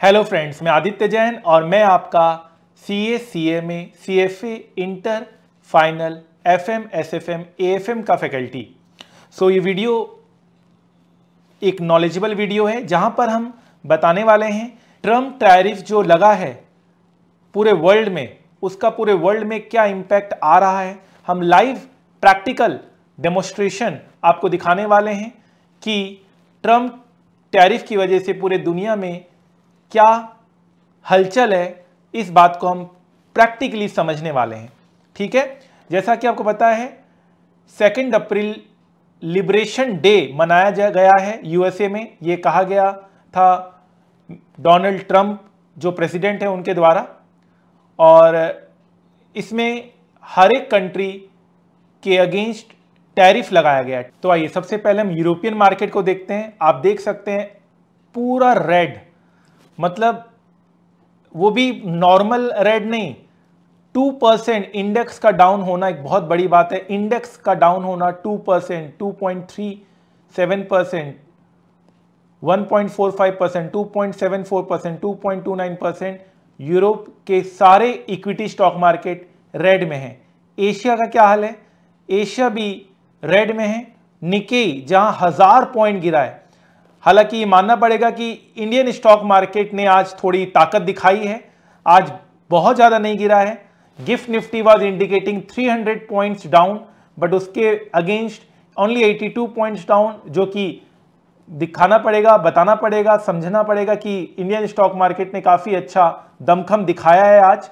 Hello friends, मैं आदित्य जैन और मैं आपका CA, CMA, CFA, inter, final, FM, SFM, AFM का फैकल्टी। ये वीडियो एक नॉलेजेबल वीडियो है जहां पर हम बताने वाले हैं ट्रम्प टैरिफ जो लगा है पूरे वर्ल्ड में, उसका पूरे वर्ल्ड में क्या इम्पैक्ट आ रहा है। हम लाइव प्रैक्टिकल डेमोस्ट्रेशन आपको दिखाने वाले हैं कि ट्रम्प टैरिफ की वजह से पूरे दुनिया में क्या हलचल है। इस बात को हम प्रैक्टिकली समझने वाले हैं। ठीक है, जैसा कि आपको पता है 2 अप्रैल लिबरेशन डे मनाया गया है USA में। ये कहा गया था डोनाल्ड ट्रंप जो प्रेसिडेंट है उनके द्वारा, और इसमें हर एक कंट्री के अगेंस्ट टैरिफ लगाया गया है। तो आइए सबसे पहले हम यूरोपियन मार्केट को देखते हैं। आप देख सकते हैं पूरा रेड, मतलब वो भी नॉर्मल रेड नहीं, 2% इंडेक्स का डाउन होना एक बहुत बड़ी बात है। इंडेक्स का डाउन होना 2%, 2.37%, 1.45%, 2.74%, 2.29%। यूरोप के सारे इक्विटी स्टॉक मार्केट रेड में है। एशिया का क्या हाल है? एशिया भी रेड में है। निकेई जहां 1000 पॉइंट गिरा है। हालांकि ये मानना पड़ेगा कि इंडियन स्टॉक मार्केट ने आज थोड़ी ताकत दिखाई है, आज बहुत ज़्यादा नहीं गिरा है। Gift Nifty was indicating 300 points down, but उसके अगेंस्ट ओनली 82 पॉइंट्स डाउन, जो कि दिखाना पड़ेगा, बताना पड़ेगा, समझना पड़ेगा कि इंडियन स्टॉक मार्केट ने काफ़ी अच्छा दमखम दिखाया है आज।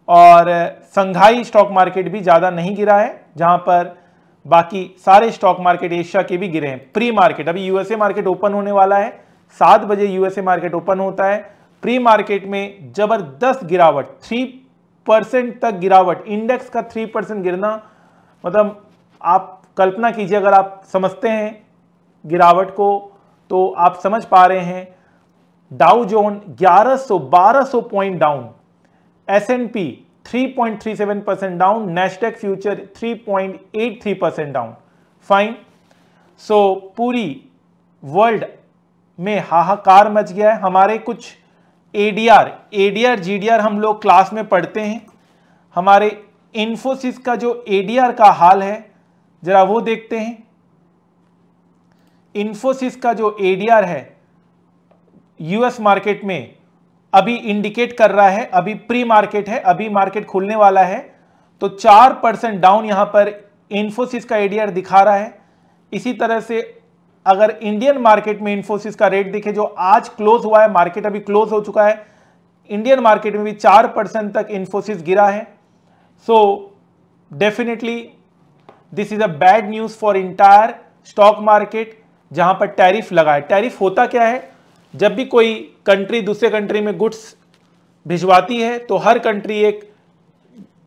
और संघाई स्टॉक मार्केट भी ज़्यादा नहीं गिरा है, जहाँ पर बाकी सारे स्टॉक मार्केट एशिया के भी गिरे हैं। प्री मार्केट, अभी USA मार्केट ओपन होने वाला है, 7 बजे USA मार्केट ओपन होता है। प्री मार्केट में जबरदस्त गिरावट, 3% तक गिरावट। इंडेक्स का 3% गिरना, मतलब आप कल्पना कीजिए, अगर आप समझते हैं गिरावट को तो आप समझ पा रहे हैं। डाउ zone 1200 point down, S&P 3.37% down, Nasdaq future 3.83% down. Fine. पूरी वर्ल्ड में हाहाकार मच गया है। हमारे कुछ ADR, GDR हम लोग क्लास में पढ़ते हैं। हमारे इन्फोसिस का जो ADR का हाल है जरा वो देखते हैं। इन्फोसिस का जो ADR है US मार्केट में अभी इंडिकेट कर रहा है, अभी प्री मार्केट है, अभी मार्केट खुलने वाला है, तो 4% डाउन यहां पर इन्फोसिस का ADR दिखा रहा है। इसी तरह से अगर इंडियन मार्केट में इन्फोसिस का रेट देखें जो आज क्लोज हुआ है, मार्केट अभी क्लोज हो चुका है, इंडियन मार्केट में भी 4% तक इन्फोसिस गिरा है। Definitely this is a bad news for entire stock market जहां पर टैरिफ लगा है। टैरिफ होता क्या है? जब भी कोई कंट्री दूसरे कंट्री में गुड्स भिजवाती है तो हर कंट्री एक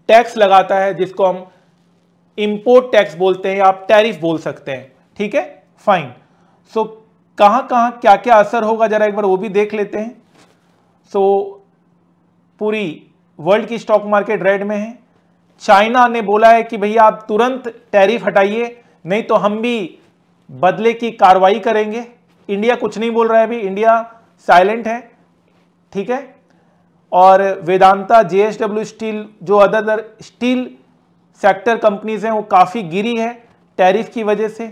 टैक्स लगाता है जिसको हम इंपोर्ट टैक्स बोलते हैं, आप टैरिफ बोल सकते हैं। ठीक है, फाइन। कहां कहां क्या क्या असर होगा जरा एक बार वो भी देख लेते हैं। पूरी वर्ल्ड की स्टॉक मार्केट रेड में है। चाइना ने बोला है कि भैया आप तुरंत टैरिफ हटाइए, नहीं तो हम भी बदले की कार्रवाई करेंगे। इंडिया कुछ नहीं बोल रहा है, अभी इंडिया साइलेंट है। ठीक है, और वेदांता, JSW स्टील, जो अदर स्टील सेक्टर कंपनीज हैं वो काफी गिरी है टैरिफ की वजह से।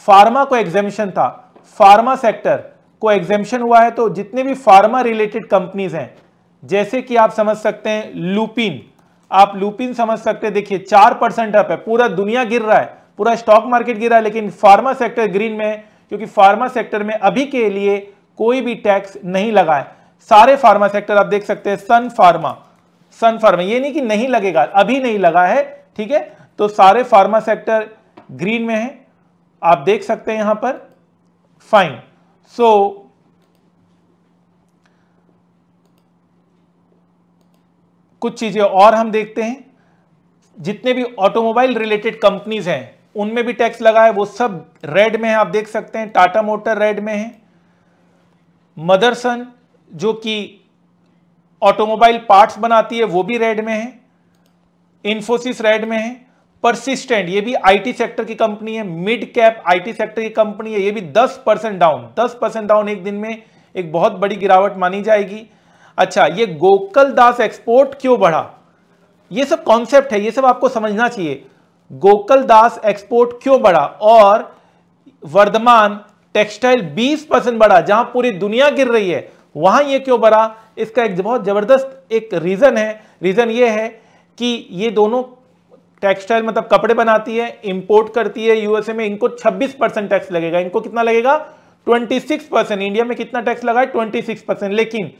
फार्मा को एग्जेम्पशन था, फार्मा सेक्टर को एग्जेम्पशन हुआ है, तो जितने भी फार्मा रिलेटेड कंपनीज हैं, जैसे कि आप समझ सकते हैं लुपिन, आप लुपिन समझ सकते हैं। देखिए 4% अप है, पूरा दुनिया गिर रहा है, पूरा स्टॉक मार्केट गिरा है, लेकिन फार्मा सेक्टर ग्रीन में है, क्योंकि फार्मा सेक्टर में अभी के लिए कोई भी टैक्स नहीं लगा है। सारे फार्मा सेक्टर आप देख सकते हैं। सन फार्मा, ये नहीं कि नहीं लगेगा, अभी नहीं लगा है। ठीक है, तो सारे फार्मा सेक्टर ग्रीन में है, आप देख सकते हैं यहां पर। फाइन। कुछ चीजें और हम देखते हैं। जितने भी ऑटोमोबाइल रिलेटेड कंपनीज हैं उनमें भी टैक्स लगा है, वो सब रेड में है, आप देख सकते हैं। टाटा मोटर रेड में है, मदरसन जो कि ऑटोमोबाइल पार्ट्स बनाती है वो भी रेड में है, इन्फोसिस रेड में है, परसिस्टेंट ये भी IT सेक्टर की कंपनी है, मिड कैप IT सेक्टर की कंपनी है, ये भी 10% डाउन एक दिन में एक बहुत बड़ी गिरावट मानी जाएगी। अच्छा, ये गोकुलदास एक्सपोर्ट क्यों बढ़ा, ये सब कॉन्सेप्ट है, ये सब आपको समझना चाहिए। गोकुलदास एक्सपोर्ट क्यों बढ़ा और वर्धमान टेक्सटाइल 20% बढ़ा, जहां पूरी दुनिया गिर रही है वहां ये क्यों बढ़ा, इसका एक बहुत जबरदस्त एक रीजन है। रीजन ये है कि ये दोनों टेक्सटाइल मतलब कपड़े बनाती है, इंपोर्ट करती है यूएसए में, इनको 26% टैक्स लगेगा। इनको कितना लगेगा, 26%। इंडिया में कितना टैक्स लगा है, 26%। लेकिन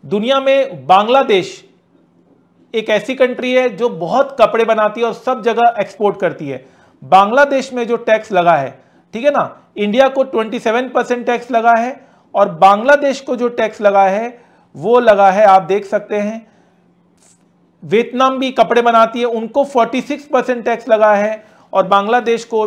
दुनिया में बांग्लादेश एक ऐसी कंट्री है जो बहुत कपड़े बनाती है और सब जगह एक्सपोर्ट करती है। बांग्लादेश में जो टैक्स लगा है, ठीक है ना, इंडिया को 27% टैक्स लगा है और बांग्लादेश को जो टैक्स लगा है वो लगा है, आप देख सकते हैं, वियतनाम भी कपड़े बनाती है, उनको 46% टैक्स लगा है और बांग्लादेश को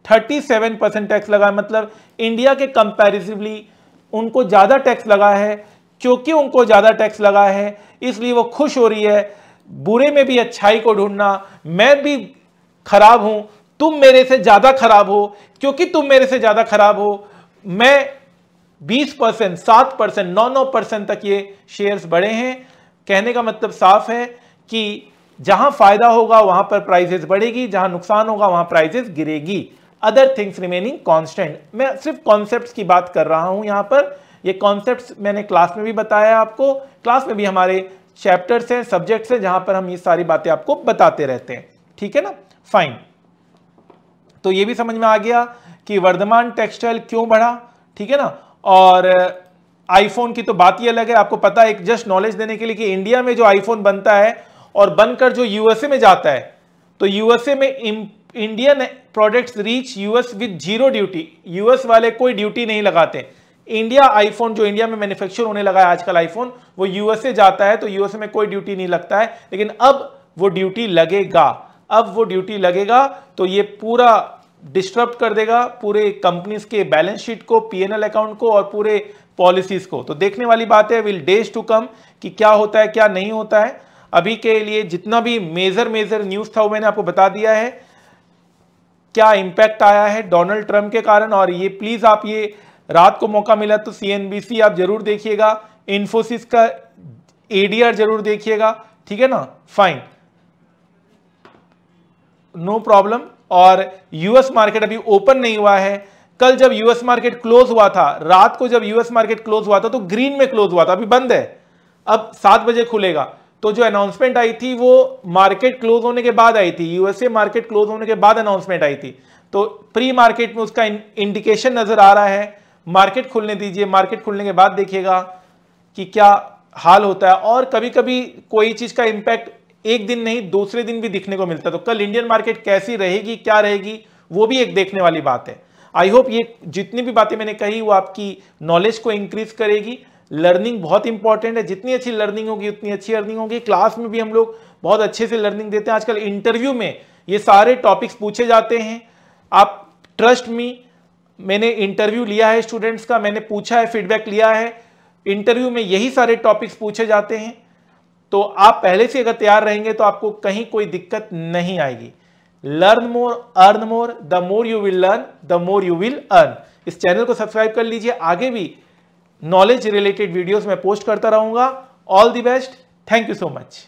37% टैक्स लगा है। मतलब इंडिया के कंपैरेटिवली उनको ज्यादा टैक्स लगा है। क्योंकि उनको ज्यादा टैक्स लगा है इसलिए वो खुश हो रही है। बुरे में भी अच्छाई को ढूंढना, मैं भी खराब हूं, तुम मेरे से ज्यादा खराब हो, क्योंकि तुम मेरे से ज्यादा खराब हो मैं 20%, 7%, 9% तक ये शेयर्स बढ़े हैं। कहने का मतलब साफ है कि जहां फायदा होगा वहां पर प्राइसेस बढ़ेगी, जहां नुकसान होगा वहां प्राइसेस गिरेगी। Other things remaining constant. मैं सिर्फ कॉन्सेप्ट्स की बात कर रहा हूं यहां पर। ये कॉन्सेप्ट्स मैंने क्लास में भी बताया आपको, क्लास में भी हमारे चैप्टर्स हैं, सब्जेक्ट्स हैं, जहां पर हम ये सारी बातें आपको बताते रहते हैं। ठीक है ना, फाइन। तो ये भी समझ में आ गया कि वर्धमान टेक्सटाइल क्यों बढ़ा, ठीक है ना। और आईफोन की तो बात ही अलग है, आपको पता है, एक जस्ट नॉलेज देने के लिए कि इंडिया में जो आईफोन बनता है और बनकर जो यूएसए में जाता है, तो यूएसए में Indian products reach US with 0 duty. US वाले कोई ड्यूटी नहीं लगाते। इंडिया आईफोन जो इंडिया में मैन्युफैक्चर होने लगा है आजकल आईफोन, वो यूएसए जाता है, तो यूएसए में कोई ड्यूटी नहीं लगता है। लेकिन अब वो ड्यूटी लगेगा, अब वो ड्यूटी लगेगा, तो ये पूरा डिस्टर्ब कर देगा पूरे कंपनीज के बैलेंस शीट को, पीएनएल अकाउंट को और पूरे पॉलिसीज को। तो देखने वाली बात है, विल डेज टू कम कि क्या होता है क्या नहीं होता है। अभी के लिए जितना भी मेजर न्यूज था वो मैंने आपको बता दिया है, क्या इंपैक्ट आया है डोनाल्ड ट्रंप के कारण। और ये प्लीज आप ये रात को मौका मिला तो सीएनबीसी आप जरूर देखिएगा, इन्फोसिस का एडीआर जरूर देखिएगा, ठीक है ना, फाइन, नो प्रॉब्लम। और यूएस मार्केट अभी ओपन नहीं हुआ है। कल जब यूएस मार्केट क्लोज हुआ था, रात को जब यूएस मार्केट क्लोज हुआ था तो ग्रीन में क्लोज हुआ था, अभी बंद है, अब 7 बजे खुलेगा। तो जो अनाउंसमेंट आई थी वो मार्केट क्लोज होने के बाद आई थी, यूएसए मार्केट क्लोज होने के बाद अनाउंसमेंट आई थी। तो प्री मार्केट में उसका इंडिकेशन नजर आ रहा है। मार्केट खुलने दीजिए, मार्केट खुलने के बाद देखिएगा कि क्या हाल होता है। और कभी कभी कोई चीज का इंपैक्ट एक दिन नहीं दूसरे दिन भी दिखने को मिलता है। तो कल इंडियन मार्केट कैसी रहेगी, क्या रहेगी, वो भी एक देखने वाली बात है। आई होप ये जितनी भी बातें मैंने कही वो आपकी नॉलेज को इंक्रीज करेगी। लर्निंग बहुत इंपॉर्टेंट है, जितनी अच्छी लर्निंग होगी उतनी अच्छी अर्निंग होगी। क्लास में भी हम लोग बहुत अच्छे से लर्निंग देते हैं। आजकल इंटरव्यू में ये सारे टॉपिक्स पूछे जाते हैं, आप ट्रस्ट मी, मैंने इंटरव्यू लिया है स्टूडेंट्स का, मैंने पूछा है, फीडबैक लिया है, इंटरव्यू में यही सारे टॉपिक्स पूछे जाते हैं। तो आप पहले से अगर तैयार रहेंगे तो आपको कहीं कोई दिक्कत नहीं आएगी। Learn more, earn more, the more you will learn the more you will earn. इस चैनल को सब्सक्राइब कर लीजिए, आगे भी नॉलेज रिलेटेड वीडियोस मैं पोस्ट करता रहूंगा। All the best, thank you so much.